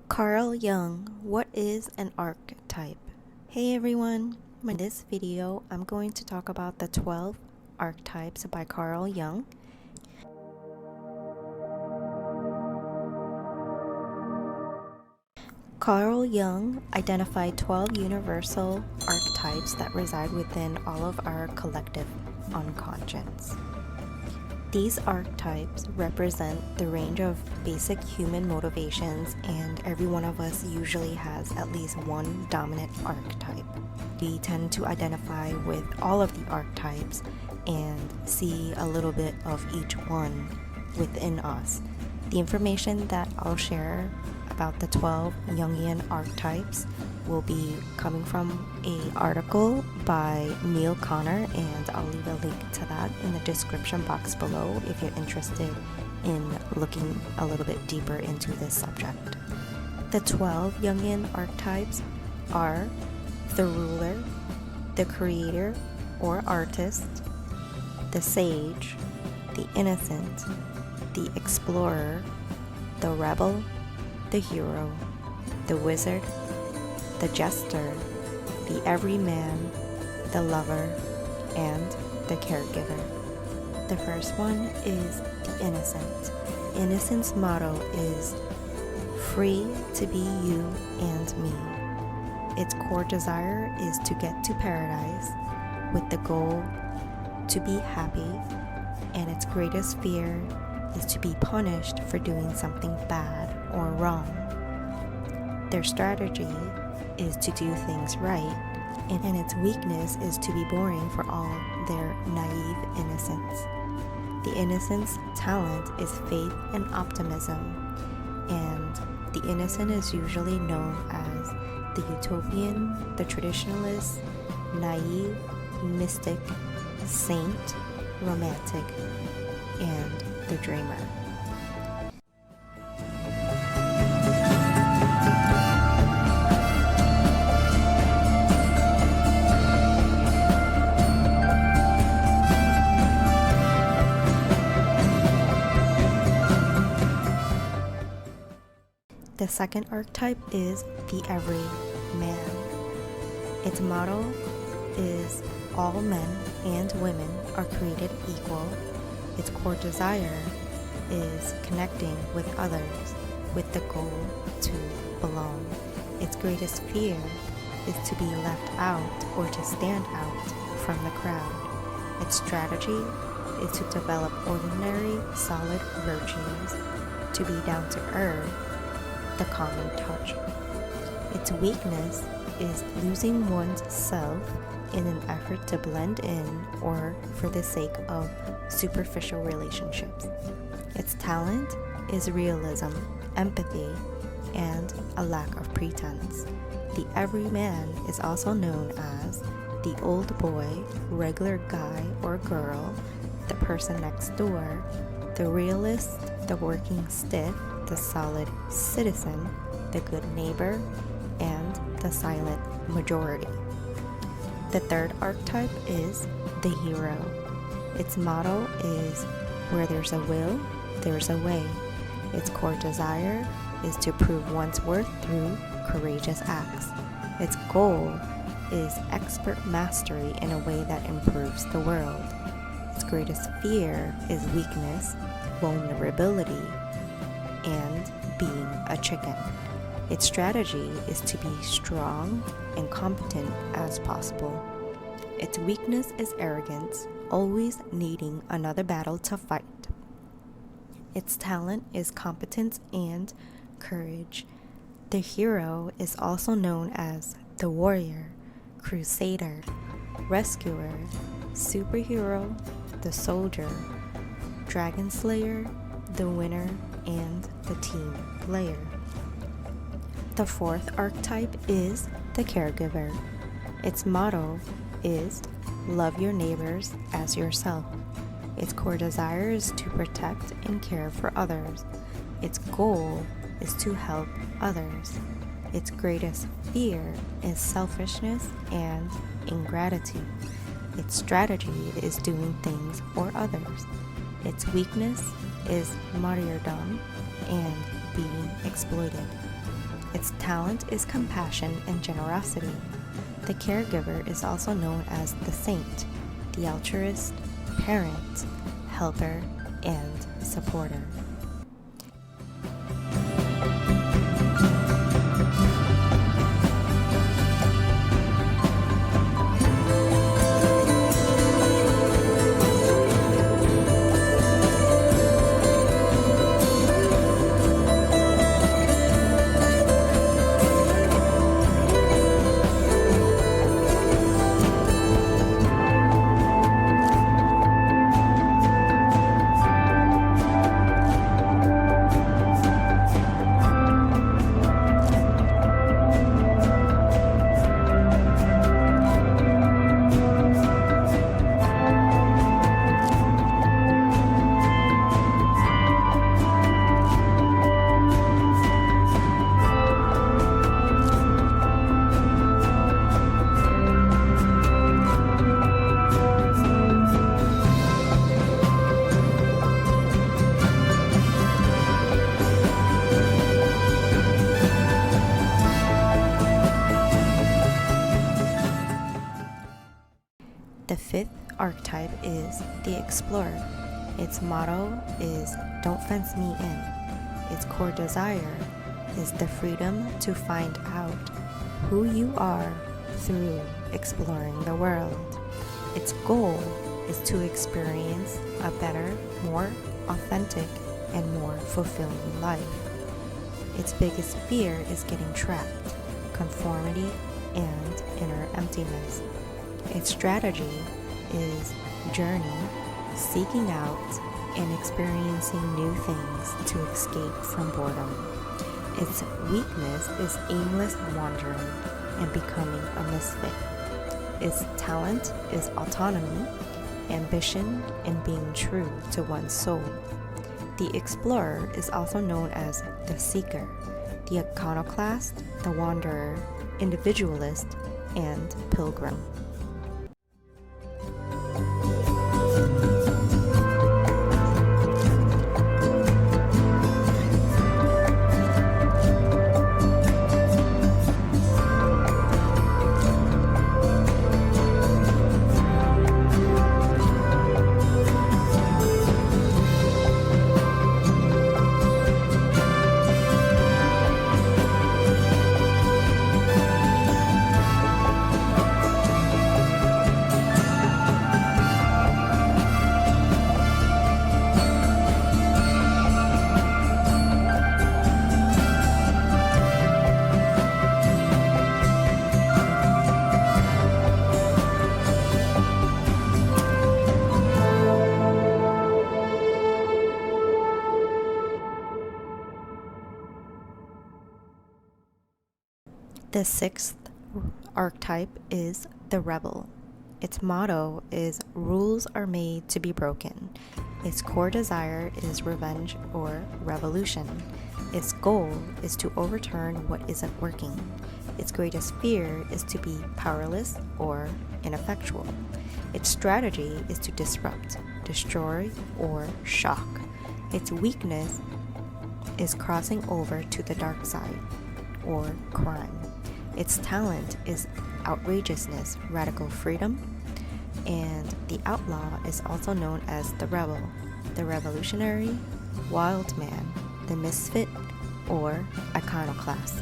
Carl Jung, what is an archetype? Hey everyone, in this video I'm going to talk about the 12 archetypes by Carl Jung. Carl Jung identified 12 universal archetypes that reside within all of our collective unconscious. These archetypes represent the range of basic human motivations, and every one of us usually has at least one dominant archetype. We tend to identify with all of the archetypes and see a little bit of each one within us. The information that I'll share about the 12 Jungian archetypes will be coming from an article by Neil Connor, and I'll leave a link to that in the description box below if you're interested in looking a little bit deeper into this subject. The 12 Jungian archetypes are the ruler, the creator or artist, the sage, the innocent, the explorer, the rebel, the hero, the wizard, the jester, the everyman, the lover, and the caregiver. The first one is the innocent. Innocent's motto is free to be you and me. Its core desire is to get to paradise with the goal to be happy, and its greatest fear is to be punished for doing something bad or wrong. Their strategy is to do things right, and its weakness is to be boring for all their naive innocence. The innocent's talent is faith and optimism, and the innocent is usually known as the utopian, the traditionalist, naive, mystic, saint, romantic, and the dreamer. The second archetype is the Everyman. Its motto is all men and women are created equal. Its core desire is connecting with others with the goal to belong. Its greatest fear is to be left out or to stand out from the crowd. Its strategy is to develop ordinary, solid virtues, to be down to earth, the common touch. Its weakness is losing one's self in an effort to blend in or for the sake of superficial relationships. Its talent is realism, empathy, and a lack of pretense. The everyman is also known as the old boy, regular guy or girl, the person next door, the realist, the working stiff, the solid citizen, the good neighbor, and the silent majority. The third archetype is the hero. Its motto is where there's a will, there's a way. Its core desire is to prove one's worth through courageous acts. Its goal is expert mastery in a way that improves the world. Its greatest fear is weakness, vulnerability, and being a chicken. Its strategy is to be strong and competent as possible. Its weakness is arrogance, always needing another battle to fight. Its talent is competence and courage. The hero is also known as the warrior, crusader, rescuer, superhero, the soldier, dragon slayer, the winner, and the team player. The fourth archetype is the caregiver. Its motto is love your neighbors as yourself. Its core desire is to protect and care for others. Its goal is to help others. Its greatest fear is selfishness and ingratitude. Its strategy is doing things for others. Its weakness is martyrdom and being exploited. Its talent is compassion and generosity. The caregiver is also known as the saint, the altruist, parent, helper, and supporter. The fifth archetype is the explorer. Its motto is "Don't fence me in." Its core desire is the freedom to find out who you are through exploring the world. Its goal is to experience a better, more authentic, and more fulfilling life. Its biggest fear is getting trapped, conformity, and inner emptiness. Its strategy is journey, seeking out, and experiencing new things to escape from boredom. Its weakness is aimless wandering and becoming a misfit. Its talent is autonomy, ambition, and being true to one's soul. The explorer is also known as the seeker, the iconoclast, the wanderer, individualist, and pilgrim. The sixth archetype is the rebel. Its motto is "Rules are made to be broken." Its core desire is revenge or revolution. Its goal is to overturn what isn't working. Its greatest fear is to be powerless or ineffectual. Its strategy is to disrupt, destroy, or shock. Its weakness is crossing over to the dark side or crime. Its talent is outrageousness, radical freedom, and the outlaw is also known as the rebel, the revolutionary, wild man, the misfit, or iconoclast.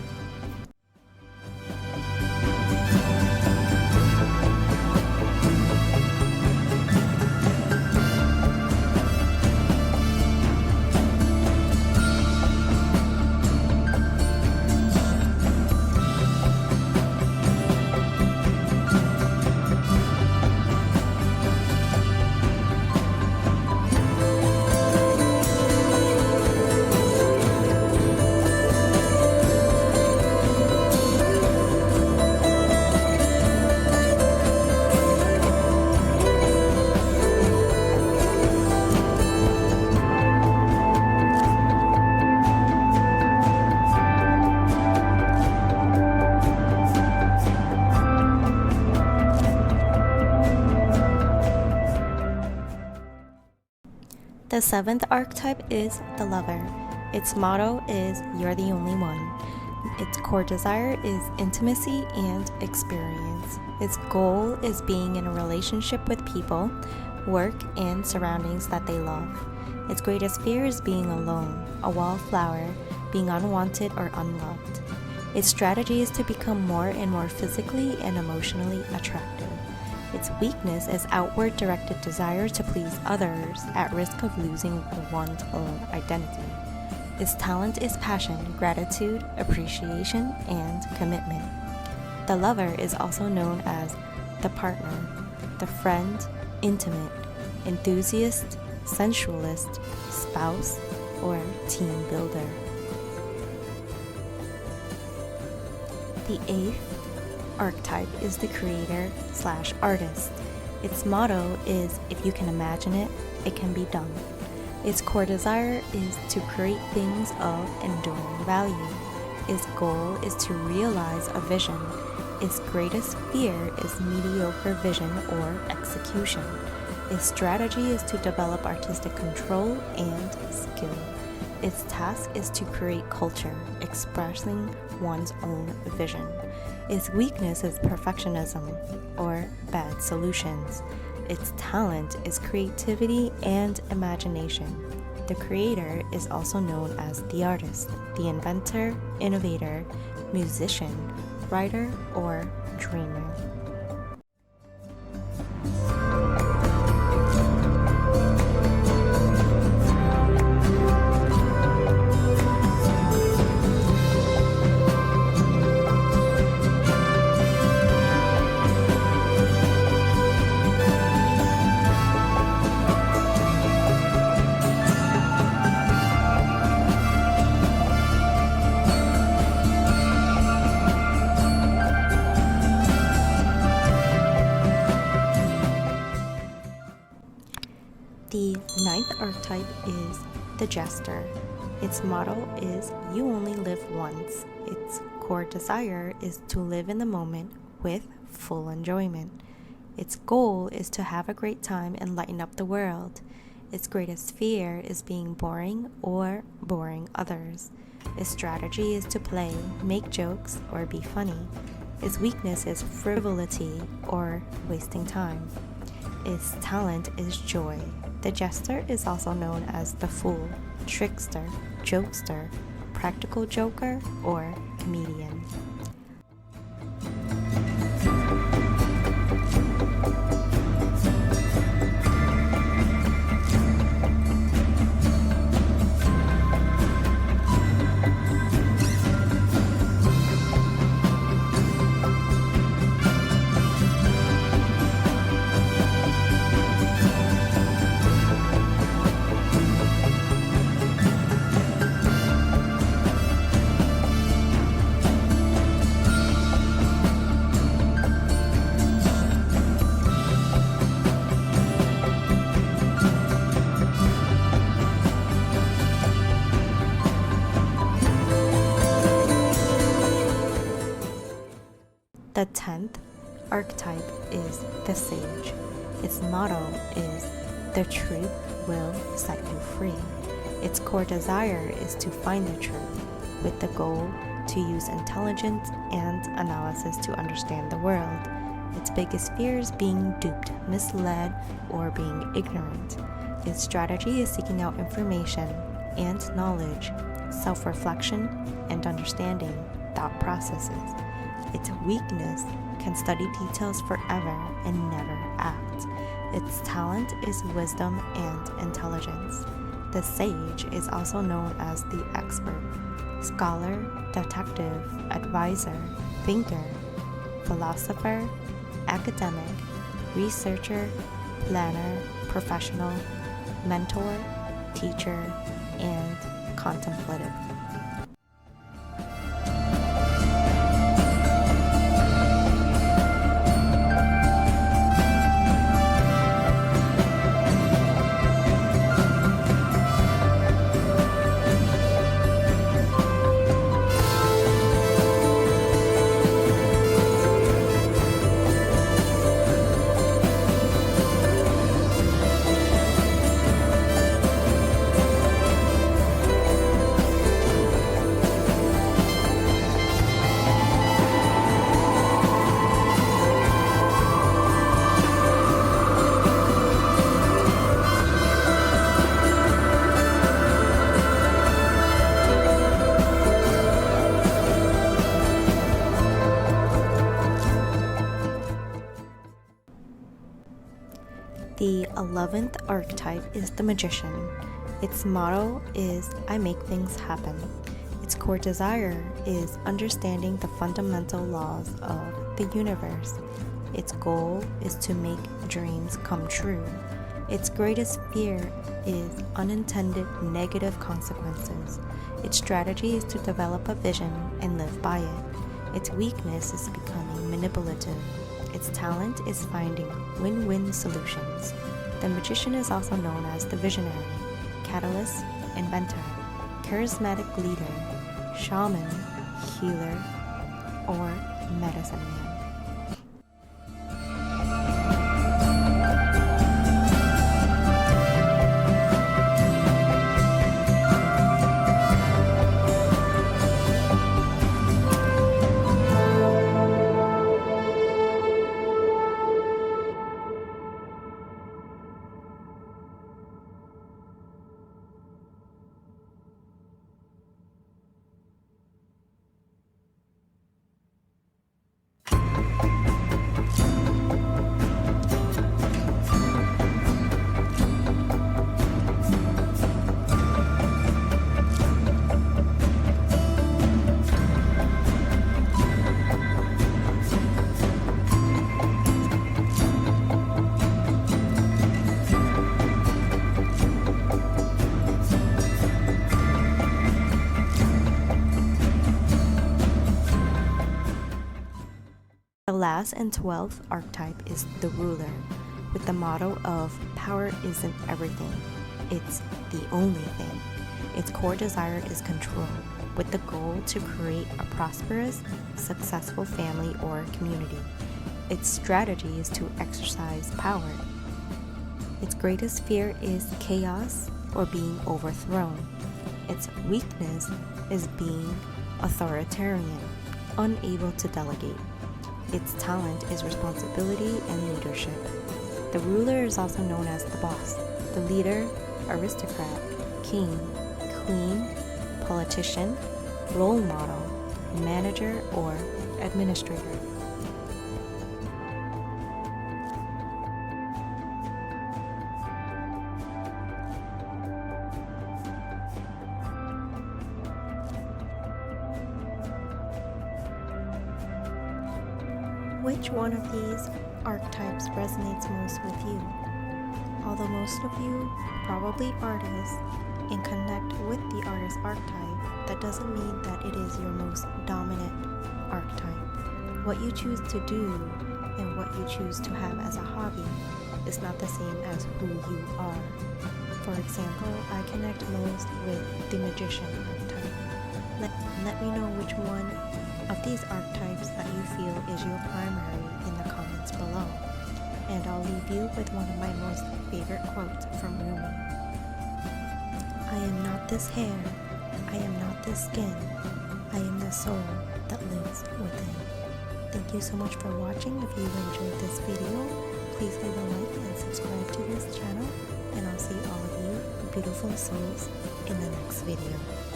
The seventh archetype is the lover. Its motto is "You're the only one." Its core desire is intimacy and experience. Its goal is being in a relationship with people, work, and surroundings that they love. Its greatest fear is being alone, a wallflower, being unwanted or unloved. Its strategy is to become more and more physically and emotionally attractive. Its weakness is outward directed desire to please others at risk of losing one's own identity. Its talent is passion, gratitude, appreciation, and commitment. The lover is also known as the partner, the friend, intimate, enthusiast, sensualist, spouse, or team builder. The 8th archetype is the creator/artist. Its motto is, if you can imagine it, it can be done. Its core desire is to create things of enduring value. Its goal is to realize a vision. Its greatest fear is mediocre vision or execution. Its strategy is to develop artistic control and skill. Its task is to create culture, expressing one's own vision. Its weakness is perfectionism or bad solutions. Its talent is creativity and imagination. The creator is also known as the artist, the inventor, innovator, musician, writer, or dreamer. The 9th archetype is the Jester. Its motto is, you only live once. Its core desire is to live in the moment with full enjoyment. Its goal is to have a great time and lighten up the world. Its greatest fear is being boring or boring others. Its strategy is to play, make jokes, or be funny. Its weakness is frivolity or wasting time. Its talent is joy. The Jester is also known as the Fool, Trickster, Jokester, Practical Joker, or Comedian. The 10th archetype is the Sage. Its motto is, the truth will set you free. Its core desire is to find the truth, with the goal to use intelligence and analysis to understand the world. Its biggest fear is being duped, misled, or being ignorant. Its strategy is seeking out information and knowledge, self-reflection, and understanding thought processes. Its weakness can study details forever and never act. Its talent is wisdom and intelligence. The Sage is also known as the expert, scholar, detective, advisor, thinker, philosopher, academic, researcher, planner, professional, mentor, teacher, and contemplative. The 11th archetype is the Magician. Its motto is, I make things happen. Its core desire is understanding the fundamental laws of the universe. Its goal is to make dreams come true. Its greatest fear is unintended negative consequences. Its strategy is to develop a vision and live by it. Its weakness is becoming manipulative. Its talent is finding win-win solutions. The Magician is also known as the Visionary, Catalyst, Inventor, Charismatic Leader, Shaman, Healer, or Medicine Man. The last and 12th archetype is the Ruler, with the motto of power isn't everything, it's the only thing. Its core desire is control, with the goal to create a prosperous, successful family or community. Its strategy is to exercise power. Its greatest fear is chaos or being overthrown. Its weakness is being authoritarian, unable to delegate. Its talent is responsibility and leadership. The Ruler is also known as the boss, the leader, aristocrat, king, queen, politician, role model, manager, or administrator. Which one of these archetypes resonates most with you? Although most of you probably artists and connect with the artist archetype, that doesn't mean that it is your most dominant archetype. What you choose to do and what you choose to have as a hobby is not the same as who you are. For example, I connect most with the Magician archetype. Let me know which one of these archetypes that you feel is your primary in the comments below. And I'll leave you with one of my most favorite quotes from Romeo. I am not this hair, I am not this skin, I am the soul that lives within. Thank you so much for watching. If you enjoyed this video, please leave a like and subscribe to this channel, and I'll see all of you beautiful souls in the next video.